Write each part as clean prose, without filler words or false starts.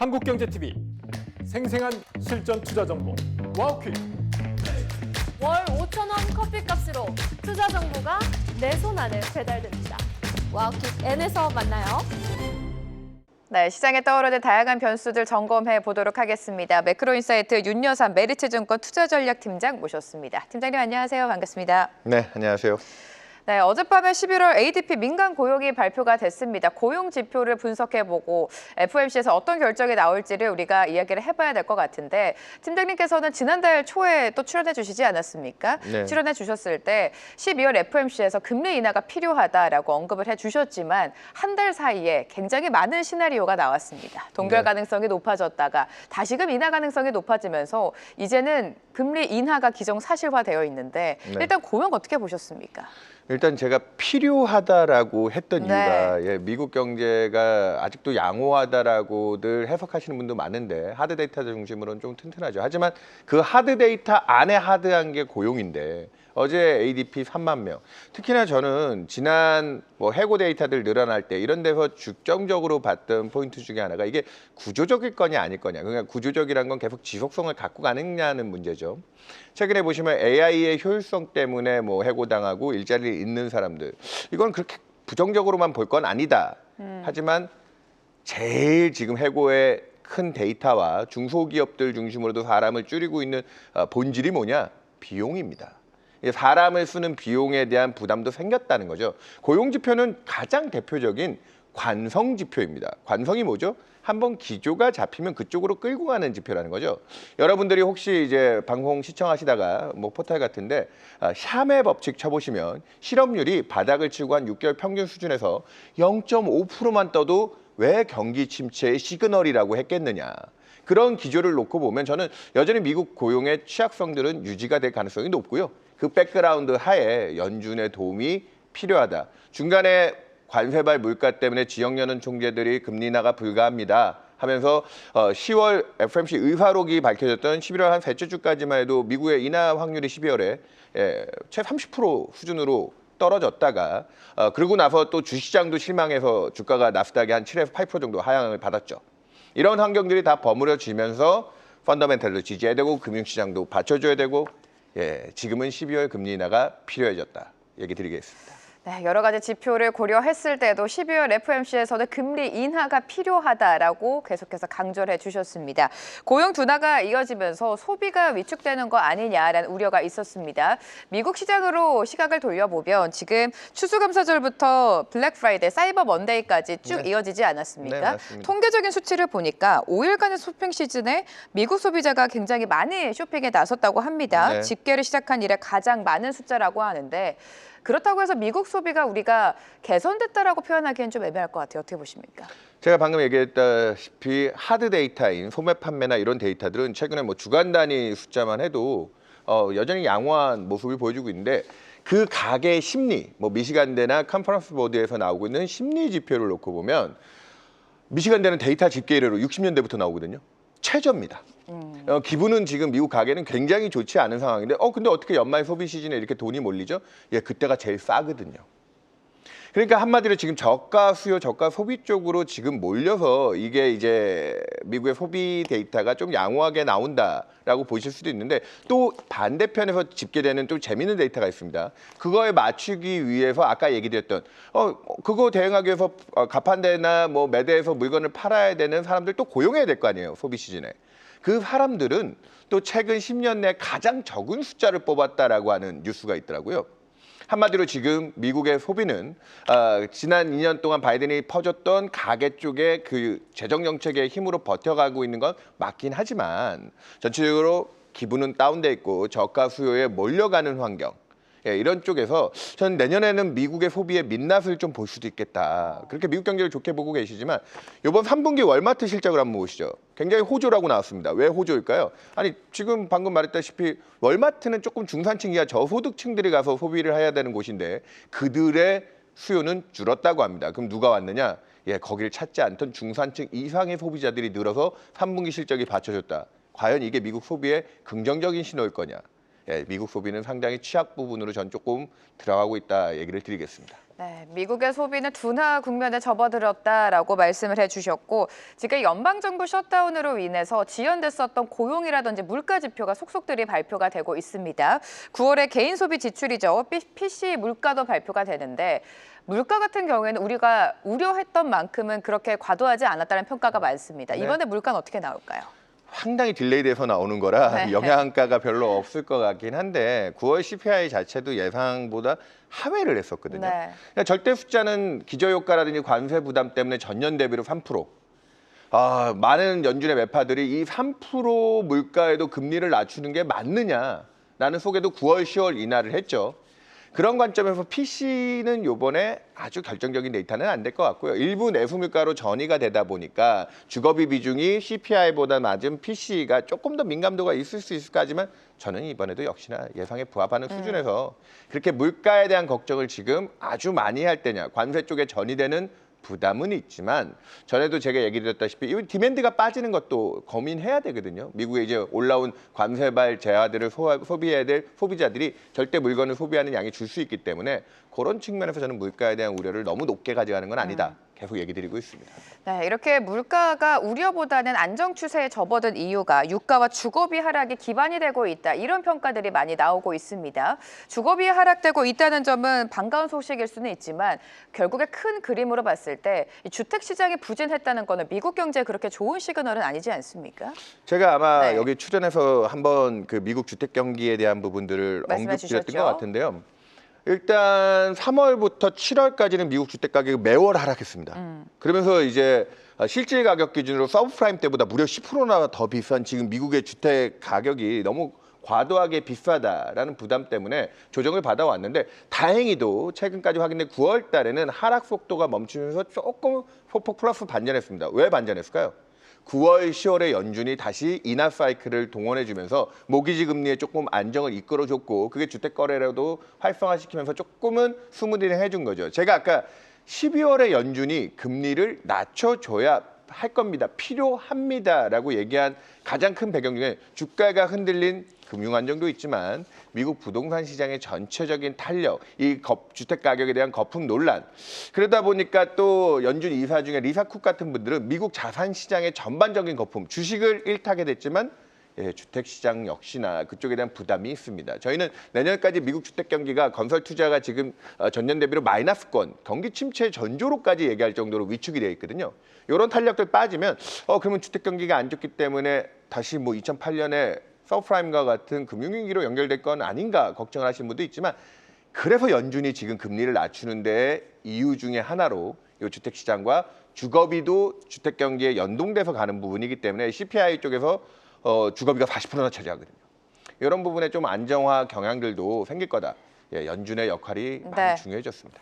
한국경제TV 생생한 실전 투자 정보 와우퀴. 월 5,000원 커피값으로 투자 정보가 내 손 안에 배달됩니다. 와우킥 N에서 만나요. 네, 시장에 떠오르는 다양한 변수들 점검해 보도록 하겠습니다. 매크로인사이트 윤여삼 메리츠증권 투자전략팀장 모셨습니다. 팀장님 안녕하세요. 반갑습니다. 네, 안녕하세요. 네, 어젯밤에 11월 ADP 민간 고용이 발표가 됐습니다. 고용 지표를 분석해보고 FOMC에서 어떤 결정이 나올지를 우리가 이야기를 해봐야 될 것 같은데 팀장님께서는 지난달 초에 또 출연해 주시지 않았습니까? 네. 출연해 주셨을 때 12월 FOMC에서 금리 인하가 필요하다라고 언급을 해주셨지만 한 달 사이에 굉장히 많은 시나리오가 나왔습니다. 동결 네. 가능성이 높아졌다가 다시금 인하 가능성이 높아지면서 이제는 금리 인하가 기정사실화되어 있는데 네. 일단 고용 어떻게 보셨습니까? 일단 제가 필요하다라고 했던 네. 이유가 미국 경제가 아직도 양호하다라고들 해석하시는 분도 많은데 하드 데이터 중심으로는 좀 튼튼하죠. 하지만 그 하드 데이터 안에 하드한 게 고용인데 어제 ADP 3만 명. 특히나 저는 지난 해고 데이터들 늘어날 때 이런 데서 중점적으로 봤던 포인트 중에 하나가 이게 구조적일 거냐 아닐 거냐. 그러니까 구조적이란 건 계속 지속성을 갖고 가느냐는 문제죠. 최근에 보시면 AI의 효율성 때문에 해고당하고 일자리를 잃는 사람들. 이건 그렇게 부정적으로만 볼 건 아니다. 하지만 제일 지금 해고의 큰 데이터와 중소기업들 중심으로도 사람을 줄이고 있는 본질이 뭐냐? 비용입니다. 사람을 쓰는 비용에 대한 부담도 생겼다는 거죠. 고용지표는 가장 대표적인 관성지표입니다. 관성이 뭐죠? 한번 기조가 잡히면 그쪽으로 끌고 가는 지표라는 거죠. 여러분들이 혹시 이제 방송 시청하시다가 포털 같은데 샴의 법칙 쳐보시면 실업률이 바닥을 치고 한 6개월 평균 수준에서 0.5%만 떠도 왜 경기 침체의 시그널이라고 했겠느냐. 그런 기조를 놓고 보면 저는 여전히 미국 고용의 취약성들은 유지가 될 가능성이 높고요. 그 백그라운드 하에 연준의 도움이 필요하다. 중간에 관세발 물가 때문에 지역연은 총재들이 금리 인하가 불가합니다 하면서 10월 FOMC 의사록이 밝혀졌던 11월 한 셋째 주까지만 해도 미국의 인하 확률이 12월에 채 30% 수준으로 떨어졌다가 그러고 나서 또 주시장도 실망해서 주가가 나스닥이 한 7에서 8% 정도 하향을 받았죠. 이런 환경들이 다 버무려지면서 펀더멘탈도 지지해야 되고 금융시장도 받쳐줘야 되고 지금은 12월 금리 인하가 필요해졌다. 얘기 드리겠습니다. 네, 여러 가지 지표를 고려했을 때도 12월 FOMC에서는 금리 인하가 필요하다라고 계속해서 강조를 해주셨습니다. 고용 둔화가 이어지면서 소비가 위축되는 거 아니냐라는 우려가 있었습니다. 미국 시장으로 시각을 돌려보면 지금 추수감사절부터 블랙 프라이데이, 사이버 먼데이까지 쭉 이어지지 않았습니까? 네, 맞습니다. 통계적인 수치를 보니까 5일간의 쇼핑 시즌에 미국 소비자가 굉장히 많이 쇼핑에 나섰다고 합니다. 네. 집계를 시작한 이래 가장 많은 숫자라고 하는데 그렇다고 해서 미국 소비가 우리가 개선됐다라고 표현하기엔 좀 애매할 것 같아요. 어떻게 보십니까? 제가 방금 얘기했다시피 하드 데이터인 소매 판매나 이런 데이터들은 최근에 주간 단위 숫자만 해도 여전히 양호한 모습을 보여주고 있는데 그 가계 심리, 미시간대나 컨퍼런스 보드에서 나오고 있는 심리 지표를 놓고 보면 미시간대는 데이터 집계 이래로 60년대부터 나오거든요. 최저입니다. 기분은 지금 미국 가게는 굉장히 좋지 않은 상황인데 근데 어떻게 연말 소비 시즌에 이렇게 돈이 몰리죠? 그때가 제일 싸거든요. 그러니까 한마디로 지금 저가 수요, 저가 소비 쪽으로 지금 몰려서 이게 이제 미국의 소비 데이터가 좀 양호하게 나온다라고 보실 수도 있는데 또 반대편에서 집계되는 또 재미있는 데이터가 있습니다. 그거에 맞추기 위해서 아까 얘기드렸던 그거 대응하기 위해서 가판대나 매대에서 물건을 팔아야 되는 사람들 또 고용해야 될 거 아니에요, 소비 시즌에. 그 사람들은 또 최근 10년 내 가장 적은 숫자를 뽑았다라고 하는 뉴스가 있더라고요. 한마디로 지금 미국의 소비는 지난 2년 동안 바이든이 퍼줬던 가계 쪽의 그 재정 정책의 힘으로 버텨가고 있는 건 맞긴 하지만 전체적으로 기분은 다운돼 있고 저가 수요에 몰려가는 환경. 이런 쪽에서 저는 내년에는 미국의 소비의 민낯을 좀 볼 수도 있겠다. 그렇게 미국 경제를 좋게 보고 계시지만 이번 3분기 월마트 실적을 한번 보시죠. 굉장히 호조라고 나왔습니다. 왜 호조일까요? 아니 지금 방금 말했다시피 월마트는 조금 중산층 이하 저소득층들이 가서 소비를 해야 되는 곳인데 그들의 수요는 줄었다고 합니다. 그럼 누가 왔느냐? 거기를 찾지 않던 중산층 이상의 소비자들이 늘어서 3분기 실적이 받쳐줬다. 과연 이게 미국 소비의 긍정적인 신호일 거냐? 미국 소비는 상당히 취약 부분으로 전 조금 들어가고 있다 얘기를 드리겠습니다. 네, 미국의 소비는 둔화 국면에 접어들었다라고 말씀을 해주셨고 지금 연방정부 셧다운으로 인해서 지연됐었던 고용이라든지 물가 지표가 속속들이 발표가 되고 있습니다. 9월에 개인 소비 지출이죠. PC 물가도 발표가 되는데 물가 같은 경우에는 우리가 우려했던 만큼은 그렇게 과도하지 않았다는 평가가 많습니다. 이번에 물가는 어떻게 나올까요? 상당히 딜레이돼서 나오는 거라 네. 영향가가 별로 없을 것 같긴 한데 9월 CPI 자체도 예상보다 하회를 했었거든요. 네. 그러니까 절대 숫자는 기저효과라든지 관세 부담 때문에 전년 대비로 3%. 많은 연준의 매파들이 이 3% 물가에도 금리를 낮추는 게 맞느냐라는 속에도 9월, 10월 인하를 했죠. 그런 관점에서 PC는 이번에 아주 결정적인 데이터는 안 될 것 같고요. 일부 내수 물가로 전이가 되다 보니까 주거비 비중이 CPI보다 낮은 PC가 조금 더 민감도가 있을 수 있을까 하지만 저는 이번에도 역시나 예상에 부합하는 수준에서 그렇게 물가에 대한 걱정을 지금 아주 많이 할 때냐, 관세 쪽에 전이되는 부담은 있지만 전에도 제가 얘기 드렸다시피 이 디맨드가 빠지는 것도 고민해야 되거든요. 미국에 이제 올라온 관세발 제하들을 소비해야 될 소비자들이 절대 물건을 소비하는 양이 줄 수 있기 때문에 그런 측면에서 저는 물가에 대한 우려를 너무 높게 가져가는 건 아니다. 계속 얘기 드리고 있습니다. 네, 이렇게 물가가 우려보다는 안정 추세에 접어든 이유가 유가와 주거비 하락이 기반이 되고 있다. 이런 평가들이 많이 나오고 있습니다. 주거비 하락되고 있다는 점은 반가운 소식일 수는 있지만 결국에 큰 그림으로 봤을 때 주택 시장이 부진했다는 거는 미국 경제에 그렇게 좋은 시그널은 아니지 않습니까? 제가 아마 네. 여기 출연해서 한번 그 미국 주택 경기에 대한 부분들을 말씀해 언급드렸던 주셨죠. 것 같은데요. 일단 3월부터 7월까지는 미국 주택 가격이 매월 하락했습니다. 그러면서 이제 실질 가격 기준으로 서브프라임 때보다 무려 10%나 더 비싼 지금 미국의 주택 가격이 너무 과도하게 비싸다라는 부담 때문에 조정을 받아왔는데 다행히도 최근까지 확인된 9월 달에는 하락 속도가 멈추면서 조금 소폭 플러스 반전했습니다. 왜 반전했을까요? 9월, 10월에 연준이 다시 인하 사이클을 동원해주면서 모기지 금리에 조금 안정을 이끌어줬고 그게 주택 거래라도 활성화시키면서 조금은 스무디링 해준 거죠. 제가 아까 12월에 연준이 금리를 낮춰줘야 할 겁니다. 필요합니다라고 얘기한 가장 큰 배경 중에 주가가 흔들린 금융 안정도 있지만 미국 부동산 시장의 전체적인 탄력, 이 주택 가격에 대한 거품 논란. 그러다 보니까 또 연준 이사 중에 리사 쿡 같은 분들은 미국 자산 시장의 전반적인 거품, 주식을 일타게 됐지만 주택 시장 역시나 그쪽에 대한 부담이 있습니다. 저희는 내년까지 미국 주택 경기가 건설 투자가 지금 전년 대비로 마이너스권, 경기 침체 전조로까지 얘기할 정도로 위축이 되어 있거든요. 이런 탄력들 빠지면 그러면 주택 경기가 안 좋기 때문에 다시 뭐 2008년에 서프라임과 같은 금융위기로 연결될 건 아닌가 걱정을 하시는 분도 있지만 그래서 연준이 지금 금리를 낮추는 데 이유 중에 하나로 이 주택 시장과 주거비도 주택 경기에 연동돼서 가는 부분이기 때문에 CPI 쪽에서 주거비가 40%나 차지하거든요. 이런 부분에 좀 안정화 경향들도 생길 거다. 연준의 역할이 많이 중요해졌습니다.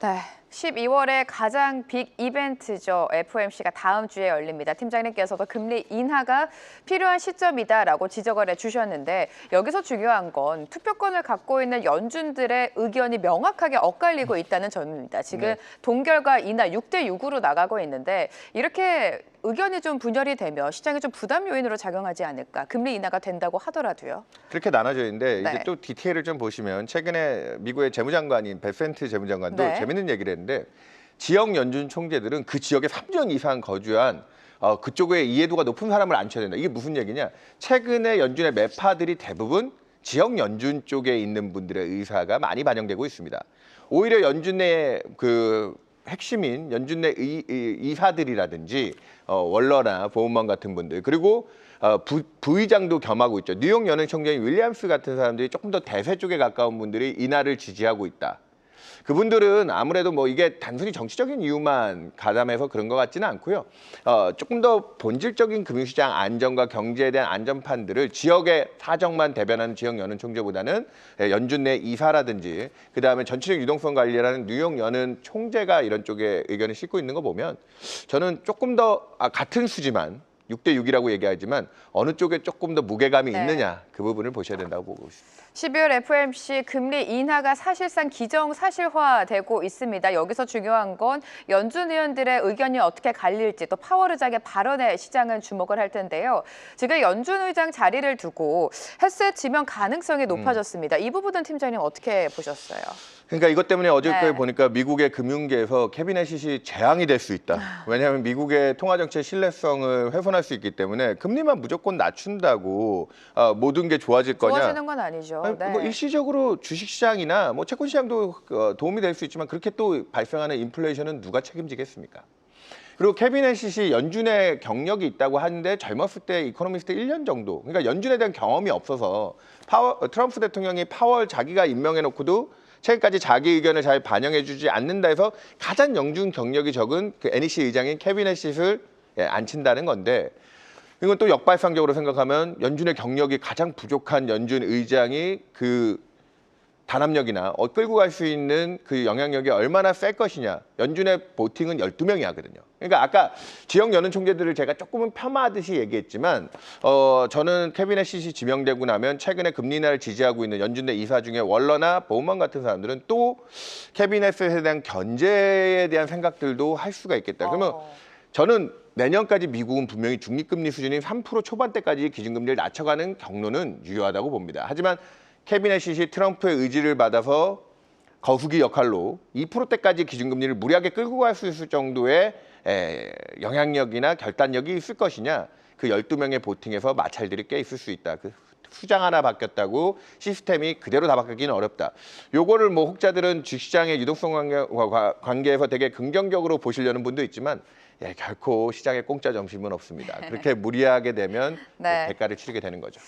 네, 12월에 가장 빅 이벤트죠. FOMC가 다음 주에 열립니다. 팀장님께서도 금리 인하가 필요한 시점이다라고 지적을 해주셨는데 여기서 중요한 건 투표권을 갖고 있는 연준들의 의견이 명확하게 엇갈리고 있다는 점입니다. 지금 동결과 인하 6대6으로 나가고 있는데 이렇게 의견이 좀 분열이 되면 시장에 좀 부담 요인으로 작용하지 않을까. 금리 인하가 된다고 하더라도요. 그렇게 나눠져 있는데 네. 이제 또 디테일을 좀 보시면 최근에 미국의 재무장관인 베센트 재무장관도 네. 재밌는 얘기를 했는데 지역 연준 총재들은 그 지역에 3년 이상 거주한 그쪽에 이해도가 높은 사람을 앉혀야 된다. 이게 무슨 얘기냐? 최근에 연준의 매파들이 대부분 지역 연준 쪽에 있는 분들의 의사가 많이 반영되고 있습니다. 오히려 연준 내 그 핵심인 연준 내 이사들이라든지 월러나 보험원 같은 분들 그리고 부의장도 겸하고 있죠. 뉴욕 연은 총재인 윌리엄스 같은 사람들이 조금 더 대세 쪽에 가까운 분들이 인하를 지지하고 있다. 그분들은 아무래도 뭐 이게 단순히 정치적인 이유만 가담해서 그런 것 같지는 않고요. 조금 더 본질적인 금융시장 안정과 경제에 대한 안전판들을 지역의 사정만 대변하는 지역 연은 총재보다는 연준 내 이사라든지 그다음에 전체적 유동성 관리라는 뉴욕 연은 총재가 이런 쪽에 의견을 싣고 있는 거 보면 저는 조금 더 같은 수지만 6대 6이라고 얘기하지만 어느 쪽에 조금 더 무게감이 네. 있느냐 그 부분을 보셔야 된다고 보고 있습니다. 12월 FOMC 금리 인하가 사실상 기정사실화되고 있습니다. 여기서 중요한 건 연준 의원들의 의견이 어떻게 갈릴지 또 파월 의장의 발언에 시장은 주목을 할 텐데요. 지금 연준 의장 자리를 두고 헤셋 지명 가능성이 높아졌습니다. 이 부분은 팀장님 어떻게 보셨어요? 그러니까 이것 때문에 어저께 네. 보니까 미국의 금융계에서 캐비넷이 재앙이 될 수 있다. 왜냐하면 미국의 통화정책 신뢰성을 훼손할 수 있기 때문에 금리만 무조건 낮춘다고 모든 게 좋아질 거냐. 좋아지는 건 아니죠. 아니, 네. 뭐 일시적으로 주식시장이나 뭐 채권시장도 도움이 될 수 있지만 그렇게 또 발생하는 인플레이션은 누가 책임지겠습니까? 그리고 캐비넷이 연준의 경력이 있다고 하는데 젊었을 때 이코노미스트 1년 정도, 그러니까 연준에 대한 경험이 없어서 트럼프 대통령이 파월 자기가 임명해놓고도 최근까지 자기 의견을 잘 반영해주지 않는다 해서 가장 연준 경력이 적은 그 NEC 의장인 케빈 해싯을 앉힌다는 건데 이건 또 역발상적으로 생각하면 연준의 경력이 가장 부족한 연준 의장이 그 단합력이나 끌고 갈 수 있는 그 영향력이 얼마나 셀 것이냐. 연준의 보팅은 12명이 하거든요. 그러니까 아까 지역 연은 총재들을 제가 조금은 폄하하듯이 얘기했지만 저는 캐비넷 시시 지명되고 나면 최근에 금리 인하를 지지하고 있는 연준 내 이사 중에 월러나 보우먼 같은 사람들은 또 캐비넷에 대한 견제에 대한 생각들도 할 수가 있겠다. 그러면 저는 내년까지 미국은 분명히 중립금리 수준인 3% 초반대까지 기준금리를 낮춰가는 경로는 유효하다고 봅니다. 하지만 캐비넷이 트럼프의 의지를 받아서 거수기 역할로 2%대까지 기준금리를 무리하게 끌고 갈 수 있을 정도의 영향력이나 결단력이 있을 것이냐. 그 12명의 보팅에서 마찰들이 꽤 있을 수 있다. 그 수장 하나 바뀌었다고 시스템이 그대로 다 바뀌기는 어렵다. 요거를 뭐 혹자들은 주식시장의 유동성 관계에서 되게 긍정적으로 보시려는 분도 있지만 결코 시장에 공짜 점심은 없습니다. 그렇게 무리하게 되면 네. 대가를 치르게 되는 거죠.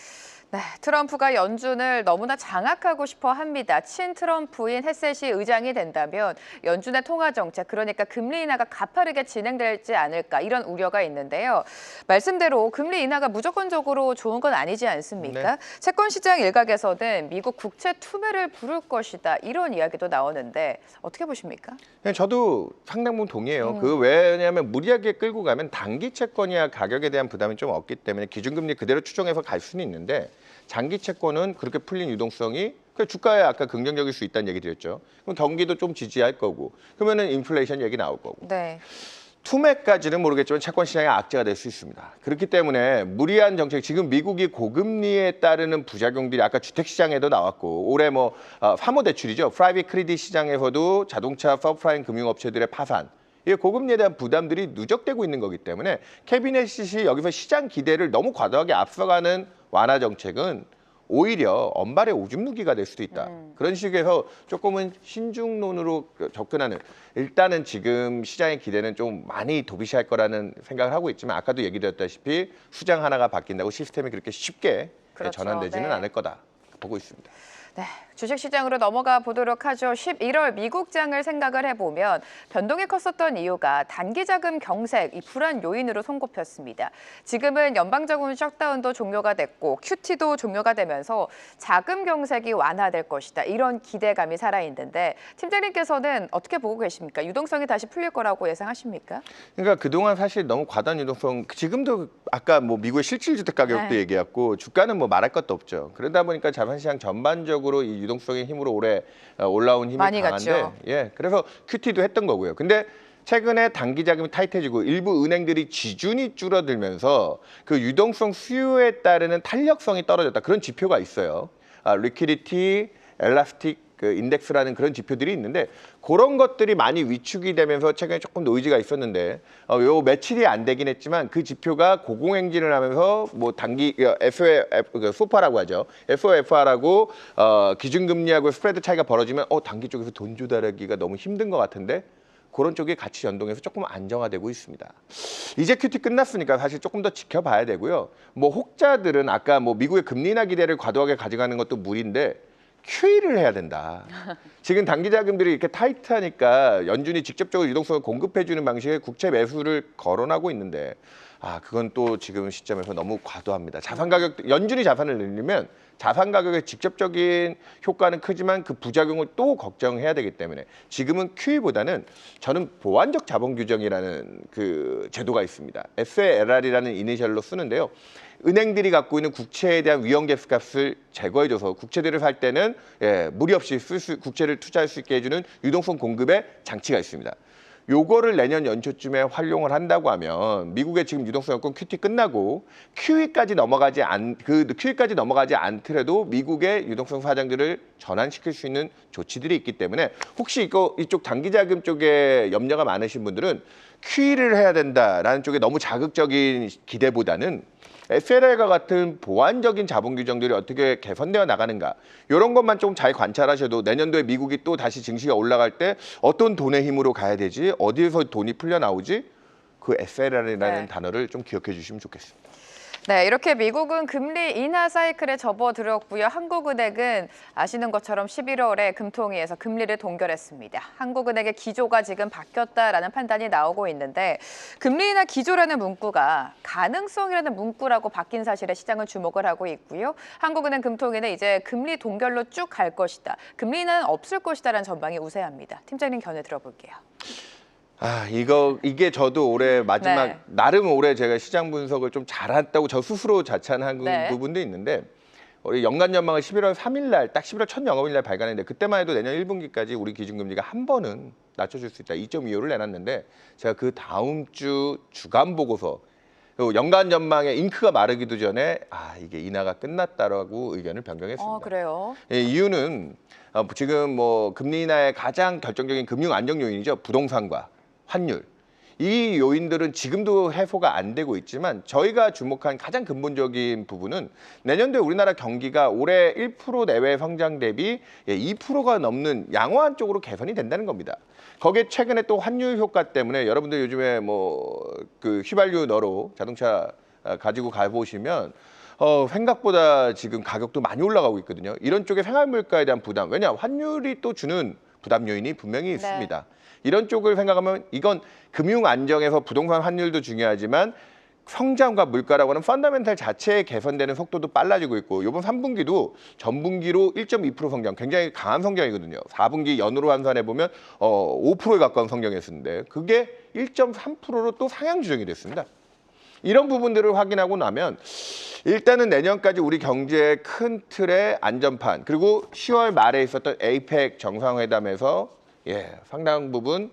네, 트럼프가 연준을 너무나 장악하고 싶어 합니다. 친트럼프인 헤셋이 의장이 된다면 연준의 통화 정책, 그러니까 금리 인하가 가파르게 진행되지 않을까 이런 우려가 있는데요. 말씀대로 금리 인하가 무조건적으로 좋은 건 아니지 않습니까? 네. 채권 시장 일각에서는 미국 국채 투매를 부를 것이다 이런 이야기도 나오는데 어떻게 보십니까? 저도 상당 부분 동의해요. 왜냐하면 무리하게 끌고 가면 단기 채권이야 가격에 대한 부담이 좀 없기 때문에 기준금리 그대로 추정해서 갈 수는 있는데 장기 채권은 그렇게 풀린 유동성이 주가에 아까 긍정적일 수 있다는 얘기 드렸죠. 그럼 경기도 좀 지지할 거고 그러면은 인플레이션 얘기 나올 거고. 네. 투매까지는 모르겠지만 채권 시장의 악재가 될 수 있습니다. 그렇기 때문에 무리한 정책, 지금 미국이 고금리에 따르는 부작용들이 아까 주택 시장에도 나왔고 올해 뭐 사모 대출이죠. 프라이빗 크레딧 시장에서도 자동차 서브프라임 금융업체들의 파산. 이 고금리에 대한 부담들이 누적되고 있는 거기 때문에 캐비넷이 여기서 시장 기대를 너무 과도하게 앞서가는 완화 정책은 오히려 언발의 오줌 누기가 될 수도 있다. 그런 식에서 조금은 신중론으로 접근하는, 일단은 지금 시장의 기대는 좀 많이 도비시할 거라는 생각을 하고 있지만 아까도 얘기드렸다시피 수장 하나가 바뀐다고 시스템이 그렇게 쉽게 그렇죠. 전환되지는 네. 않을 거다 보고 있습니다. 네, 주식시장으로 넘어가 보도록 하죠. 11월 미국장을 생각을 해보면 변동이 컸었던 이유가 단기자금 경색, 이 불안 요인으로 손꼽혔습니다. 지금은 연방정부 셧다운도 종료가 됐고 QT도 종료가 되면서 자금 경색이 완화될 것이다. 이런 기대감이 살아있는데 팀장님께서는 어떻게 보고 계십니까? 유동성이 다시 풀릴 거라고 예상하십니까? 그러니까 그동안 사실 너무 과다한 유동성, 지금도 아까 뭐 미국의 실질주택 가격도 네. 얘기했고 주가는 뭐 말할 것도 없죠. 그러다 보니까 자산시장 전반적으로 이 유동성의 힘으로 올해 올라온 힘이 많이 강한데, 갔죠. 그래서 QT도 했던 거고요. 근데 최근에 단기 자금이 타이트해지고 일부 은행들이 지준이 줄어들면서 그 유동성 수요에 따르는 탄력성이 떨어졌다. 그런 지표가 있어요. 리퀴디티, 엘라스틱 그 인덱스라는 그런 지표들이 있는데 그런 것들이 많이 위축이 되면서 최근에 조금 노이즈가 있었는데 요 며칠이 안 되긴 했지만 그 지표가 고공행진을 하면서 뭐 단기 소파라고 하죠. FOFR하고 기준금리하고 스프레드 차이가 벌어지면 단기 쪽에서 돈 조달하기가 너무 힘든 것 같은데 그런 쪽이 같이 연동해서 조금 안정화되고 있습니다. 이제 QT 끝났으니까 사실 조금 더 지켜봐야 되고요. 뭐 혹자들은 아까 뭐 미국의 금리 인하 기대를 과도하게 가져가는 것도 무리인데 QE를 해야 된다. 지금 단기 자금들이 이렇게 타이트하니까 연준이 직접적으로 유동성을 공급해주는 방식의 국채 매수를 거론하고 있는데 그건 또 지금 시점에서 너무 과도합니다. 자산 가격, 연준이 자산을 늘리면 자산 가격의 직접적인 효과는 크지만 그 부작용을 또 걱정해야 되기 때문에 지금은 QE보다는 저는 보완적 자본 규정이라는 그 제도가 있습니다. SALR이라는 이니셜로 쓰는데요. 은행들이 갖고 있는 국채에 대한 위험 개수값을 제거해줘서 국채들을 살 때는 무리 없이 국채를 투자할 수 있게 해주는 유동성 공급의 장치가 있습니다. 요거를 내년 연초쯤에 활용을 한다고 하면 미국의 지금 유동성 여건 QT 끝나고 QE까지 넘어가지 않더라도 미국의 유동성 사장들을 전환시킬 수 있는 조치들이 있기 때문에 혹시 이쪽 단기자금 쪽에 염려가 많으신 분들은 QE를 해야 된다라는 쪽에 너무 자극적인 기대보다는 SLR과 같은 보완적인 자본 규정들이 어떻게 개선되어 나가는가 이런 것만 좀 잘 관찰하셔도 내년도에 미국이 또 다시 증시가 올라갈 때 어떤 돈의 힘으로 가야 되지 어디에서 돈이 풀려 나오지 그 SLR이라는 단어를 좀 기억해 주시면 좋겠습니다. 네, 이렇게 미국은 금리 인하 사이클에 접어들었고요. 한국은행은 아시는 것처럼 11월에 금통위에서 금리를 동결했습니다. 한국은행의 기조가 지금 바뀌었다라는 판단이 나오고 있는데 금리 인하 기조라는 문구가 가능성이라는 문구라고 바뀐 사실에 시장은 주목을 하고 있고요. 한국은행 금통위는 이제 금리 동결로 쭉 갈 것이다. 금리 인하는 없을 것이다라는 전망이 우세합니다. 팀장님 견해 들어볼게요. 이게 저도 올해 마지막 나름 올해 제가 시장 분석을 좀 잘했다고 저 스스로 자찬한 부분도 있는데 우리 연간 전망을 11월 3일 날 딱 11월 첫 영업일 날 발간했는데 그때만 해도 내년 1분기까지 우리 기준금리가 한 번은 낮춰줄 수 있다 2.25를 내놨는데 제가 그 다음 주 주간 보고서 연간 전망에 잉크가 마르기도 전에 이게 인하가 끝났다라고 의견을 변경했습니다. 그래요? 이유는 지금 뭐 금리 인하의 가장 결정적인 금융 안정 요인이죠. 부동산과 환율. 이 요인들은 지금도 해소가 안 되고 있지만 저희가 주목한 가장 근본적인 부분은 내년도에 우리나라 경기가 올해 1% 내외 성장 대비 2%가 넘는 양호한 쪽으로 개선이 된다는 겁니다. 거기에 최근에 또 환율 효과 때문에 여러분들 요즘에 뭐 그 휘발유 너로 자동차 가지고 가보시면 생각보다 지금 가격도 많이 올라가고 있거든요. 이런 쪽에 생활 물가에 대한 부담. 왜냐? 환율이 또 주는 부담 요인이 분명히 있습니다. 이런 쪽을 생각하면 이건 금융 안정에서 부동산 환율도 중요하지만 성장과 물가라고 하는 펀더멘탈 자체의 개선되는 속도도 빨라지고 있고 이번 3분기도 전분기로 1.2% 성장 굉장히 강한 성장이거든요. 4분기 연으로 환산해 보면 5%에 가까운 성장했었는데 그게 1.3%로 또 상향 조정이 됐습니다. 이런 부분들을 확인하고 나면 일단은 내년까지 우리 경제의 큰 틀의 안전판 그리고 10월 말에 있었던 APEC 정상회담에서 상당 부분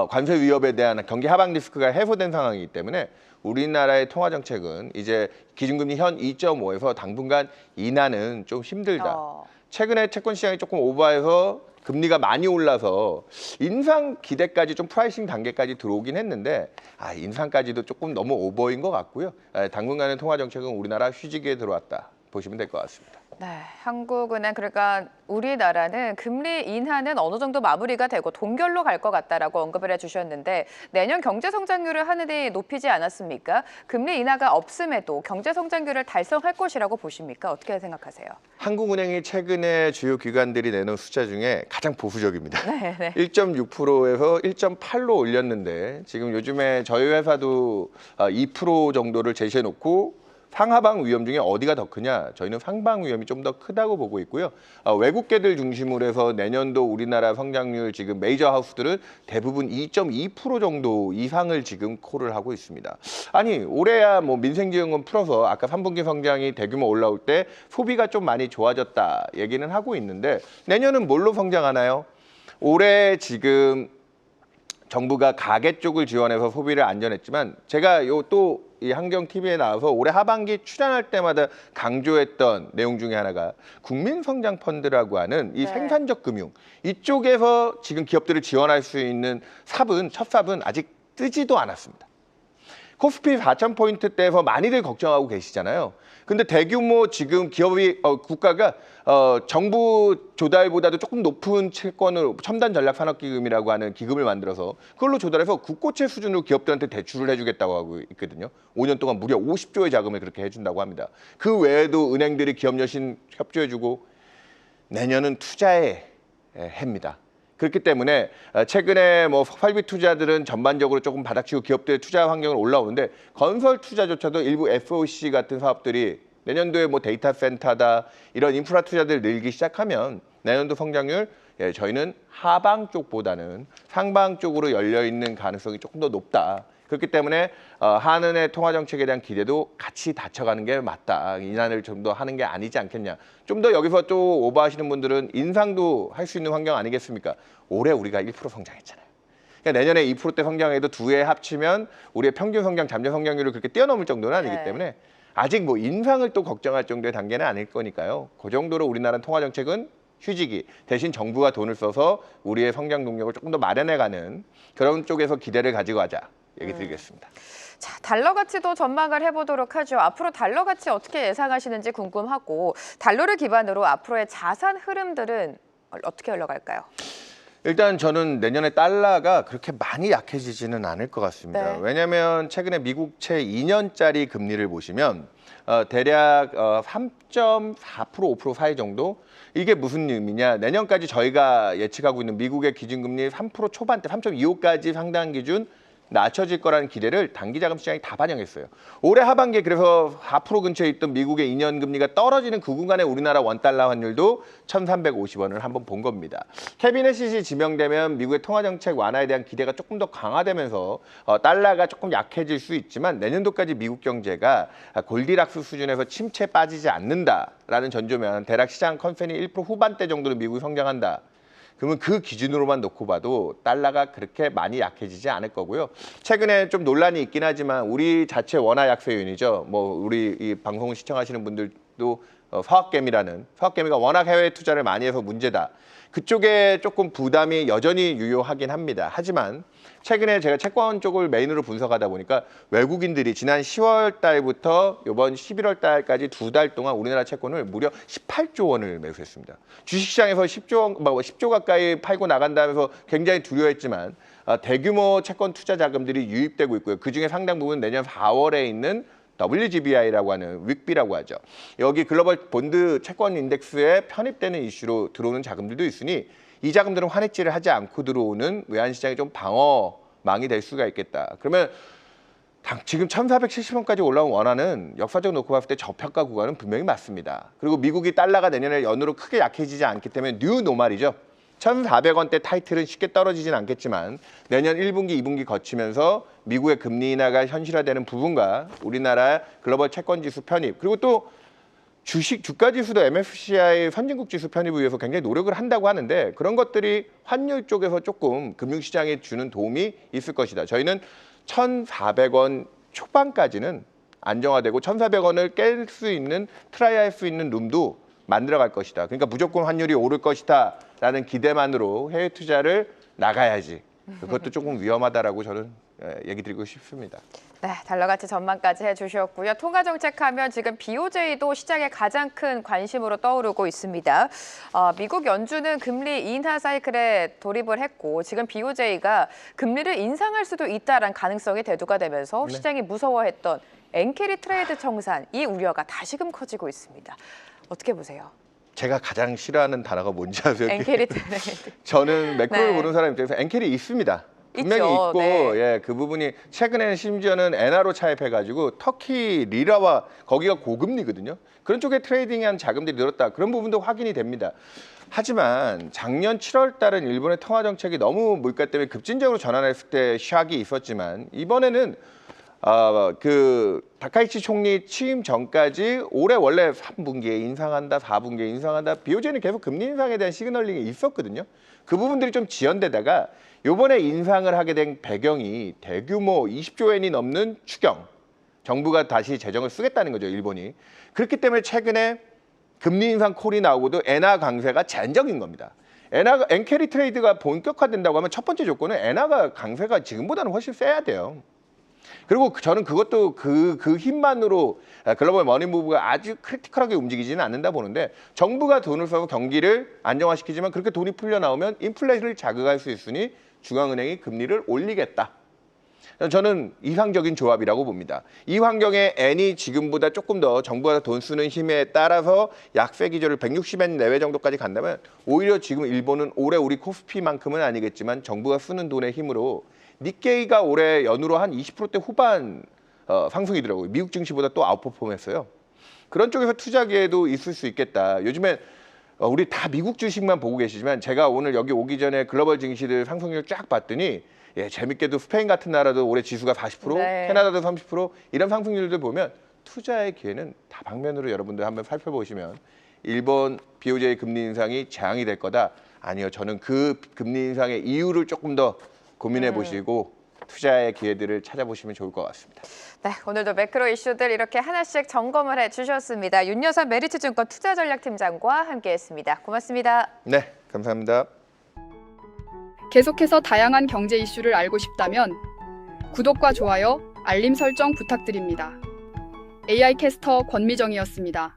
관세 위협에 대한 경기 하방 리스크가 해소된 상황이기 때문에 우리나라의 통화 정책은 이제 기준금리 현 2.5에서 당분간 인하는 좀 힘들다. 최근에 채권 시장이 조금 오버해서 금리가 많이 올라서 인상 기대까지 좀 프라이싱 단계까지 들어오긴 했는데 인상까지도 조금 너무 오버인 것 같고요. 당분간의 통화 정책은 우리나라 휴지기에 들어왔다 보시면 될 것 같습니다. 네, 한국은행 그러니까 우리나라는 금리 인하는 어느 정도 마무리가 되고 동결로 갈 것 같다라고 언급을 해주셨는데 내년 경제 성장률을 하늘이 높이지 않았습니까? 금리 인하가 없음에도 경제 성장률을 달성할 것이라고 보십니까? 어떻게 생각하세요? 한국은행이 최근에 주요 기관들이 내놓은 숫자 중에 가장 보수적입니다. 1.6%에서 1.8로 올렸는데 지금 요즘에 저희 회사도 2% 정도를 제시해놓고 상하방 위험 중에 어디가 더 크냐? 저희는 상방 위험이 좀 더 크다고 보고 있고요. 외국계들 중심으로 해서 내년도 우리나라 성장률 지금 메이저 하우스들은 대부분 2.2% 정도 이상을 지금 콜을 하고 있습니다. 아니 올해야 뭐 민생지원금 풀어서 아까 3분기 성장이 대규모 올라올 때 소비가 좀 많이 좋아졌다 얘기는 하고 있는데 내년은 뭘로 성장하나요? 올해 지금 정부가 가계 쪽을 지원해서 소비를 안전했지만 제가 이 한경 TV에 나와서 올해 하반기 출연할 때마다 강조했던 내용 중에 하나가 국민성장펀드라고 하는 이 생산적 금융 이쪽에서 지금 기업들을 지원할 수 있는 첫 삽은 아직 뜨지도 않았습니다. 코스피 4,000포인트대에서 많이들 걱정하고 계시잖아요. 근데 대규모 지금 기업이 국가가 정부 조달보다도 조금 높은 채권을 첨단 전략 산업기금이라고 하는 기금을 만들어서 그걸로 조달해서 국고채 수준으로 기업들한테 대출을 해주겠다고 하고 있거든요. 5년 동안 무려 50조의 자금을 그렇게 해준다고 합니다. 그 외에도 은행들이 기업 여신 협조해주고 내년은 투자의 해입니다. 그렇기 때문에 최근에 뭐 설비 투자들은 전반적으로 조금 바닥치고 기업들의 투자 환경은 올라오는데 건설 투자조차도 일부 FOC 같은 사업들이 내년도에 뭐 데이터 센터다 이런 인프라 투자들 늘기 시작하면 내년도 성장률 저희는 하방 쪽보다는 상방 쪽으로 열려 있는 가능성이 조금 더 높다. 그렇기 때문에 한은의 통화 정책에 대한 기대도 같이 낮춰가는 게 맞다. 인하를 좀 더 하는 게 아니지 않겠냐. 좀 더 여기서 또 오버하시는 분들은 인상도 할 수 있는 환경 아니겠습니까? 올해 우리가 1% 성장했잖아요. 그러니까 내년에 2%대 성장해도 두 해 합치면 우리의 평균 성장, 잠재 성장률을 그렇게 뛰어넘을 정도는 아니기 때문에 아직 뭐 인상을 또 걱정할 정도의 단계는 아닐 거니까요. 그 정도로 우리나라 통화 정책은 휴지기 대신 정부가 돈을 써서 우리의 성장 동력을 조금 더 마련해가는 그런 쪽에서 기대를 가지고 하자 얘기 드리겠습니다. 자, 달러 가치도 전망을 해보도록 하죠. 앞으로 달러 가치 어떻게 예상하시는지 궁금하고 달러를 기반으로 앞으로의 자산 흐름들은 어떻게 흘러갈까요? 일단 저는 내년에 달러가 그렇게 많이 약해지지는 않을 것 같습니다. 네. 왜냐하면 최근에 미국채 2년짜리 금리를 보시면 대략 3.4% 5% 사이 정도. 이게 무슨 의미냐? 내년까지 저희가 예측하고 있는 미국의 기준금리 3% 초반대 3.25까지 상당 기준 낮춰질 거라는 기대를 단기자금 시장이 다 반영했어요. 올해 하반기에 그래서 4% 근처에 있던 미국의 2년 금리가 떨어지는 그 구간에 우리나라 원달러 환율도 1,350원을 한번 본 겁니다. 캐비넷이 지명되면 미국의 통화정책 완화에 대한 기대가 조금 더 강화되면서 달러가 조금 약해질 수 있지만 내년도까지 미국 경제가 골디락스 수준에서 침체에 빠지지 않는다라는 전조면 대략 시장 컨센이 1% 후반대 정도로 미국이 성장한다. 그러면 그 기준으로만 놓고 봐도 달러가 그렇게 많이 약해지지 않을 거고요. 최근에 좀 논란이 있긴 하지만 우리 자체 원화 약세 요인이죠. 뭐 우리 이 방송을 시청하시는 분들도 서학개미가 워낙 해외 투자를 많이 해서 문제다. 그쪽에 조금 부담이 여전히 유효하긴 합니다. 하지만 최근에 제가 채권 쪽을 메인으로 분석하다 보니까 외국인들이 지난 10월 달부터 이번 11월 달까지 2달 동안 우리나라 채권을 무려 18조 원을 매수했습니다. 주식시장에서 10조 가까이 팔고 나간다면서 굉장히 두려워했지만 대규모 채권 투자 자금들이 유입되고 있고요. 그중에 상당 부분 내년 4월에 있는 WGBI라고 하는 윅비라고 하죠. 여기 글로벌 본드 채권 인덱스에 편입되는 이슈로 들어오는 자금들도 있으니 이 자금들은 환해지를 하지 않고 들어오는 외환시장이 좀 방어망이 될 수가 있겠다. 그러면 지금 1,470원까지 올라온 원화는 역사적으로 놓고 봤을 때 저평가 구간은 분명히 맞습니다. 그리고 미국이 달러가 내년에 연으로 크게 약해지지 않기 때문에 뉴 노말이죠. 1,400원대 타이틀은 쉽게 떨어지진 않겠지만 내년 1분기, 2분기 거치면서 미국의 금리 인하가 현실화되는 부분과 우리나라 글로벌 채권 지수 편입 그리고 또 주가 지수도 MSCI 선진국 지수 편입을 위해서 굉장히 노력을 한다고 하는데 그런 것들이 환율 쪽에서 조금 금융시장에 주는 도움이 있을 것이다. 저희는 1,400원 초반까지는 안정화되고 1,400원을 깰 수 있는 트라이할 수 있는 룸도 만들어갈 것이다. 그러니까 무조건 환율이 오를 것이다 라는 기대만으로 해외 투자를 나가야지. 그것도 조금 위험하다라고 저는 얘기 드리고 싶습니다. 네, 달러 가치 전망까지 해주셨고요. 통화 정책하면 지금 BOJ도 시장의 가장 큰 관심으로 떠오르고 있습니다. 미국 연준은 금리 인하 사이클에 돌입을 했고 지금 BOJ가 금리를 인상할 수도 있다라는 가능성이 대두가 되면서 시장이 무서워했던 엔캐리 트레이드 청산 이 우려가 다시금 커지고 있습니다. 어떻게 보세요? 제가 가장 싫어하는 단어가 뭔지 아세요? 엔캐리 트레이드. 저는 매크로를 보는 사람 입장에서 엔캐리 있습니다. 분명히 있죠. 있고 네. 그 부분이 최근에는 심지어는 엔화로 차입해가지고 터키 리라와 거기가 고금리거든요. 그런 쪽에 트레이딩한 자금들이 늘었다. 그런 부분도 확인이 됩니다. 하지만 작년 7월 달은 일본의 통화 정책이 너무 물가 때문에 급진적으로 전환했을 때 샥이 있었지만 이번에는 그 다카이치 총리 취임 전까지 올해 원래 3분기에 인상한다, 4분기에 인상한다. BOJ는 계속 금리 인상에 대한 시그널링이 있었거든요. 그 부분들이 좀 지연되다가 이번에 인상을 하게 된 배경이 대규모 20조 엔이 넘는 추경. 정부가 다시 재정을 쓰겠다는 거죠, 일본이. 그렇기 때문에 최근에 금리 인상 콜이 나오고도 엔화 강세가 제한적인 겁니다. 엔캐리 트레이드가 본격화된다고 하면 첫 번째 조건은 엔화가 강세가 지금보다는 훨씬 세야 돼요. 그리고 저는 그것도 그 힘만으로 글로벌 머니무브가 아주 크리티컬하게 움직이지는 않는다 보는데 정부가 돈을 써서 경기를 안정화시키지만 그렇게 돈이 풀려 나오면 인플레이션을 자극할 수 있으니 중앙은행이 금리를 올리겠다. 저는 이상적인 조합이라고 봅니다. 이 환경에 N이 지금보다 조금 더 정부가 돈 쓰는 힘에 따라서 약세 기조를 160엔 내외 정도까지 간다면 오히려 지금 일본은 올해 우리 코스피만큼은 아니겠지만 정부가 쓰는 돈의 힘으로 니케이가 올해 연으로 한 20%대 후반 상승이더라고요. 미국 증시보다 또 아웃퍼폼했어요. 그런 쪽에서 투자 기회도 있을 수 있겠다. 요즘에 우리 다 미국 주식만 보고 계시지만 제가 오늘 여기 오기 전에 글로벌 증시들 상승률 쫙 봤더니 재밌게도 스페인 같은 나라도 올해 지수가 40%, 네. 캐나다도 30% 이런 상승률들 보면 투자의 기회는 다방면으로 여러분들 한번 살펴보시면 일본 BOJ 금리 인상이 재앙이 될 거다. 아니요. 저는 그 금리 인상의 이유를 조금 더 고민해 보시고 투자의 기회들을 찾아보시면 좋을 것 같습니다. 네, 오늘도 매크로 이슈들 이렇게 하나씩 점검을 해주셨습니다. 윤여사 메리츠증권 투자전략팀장과 함께했습니다. 고맙습니다. 네, 감사합니다. 계속해서 다양한 경제 이슈를 알고 싶다면 구독과 좋아요, 알림 설정 부탁드립니다. AI 캐스터 권미정이었습니다.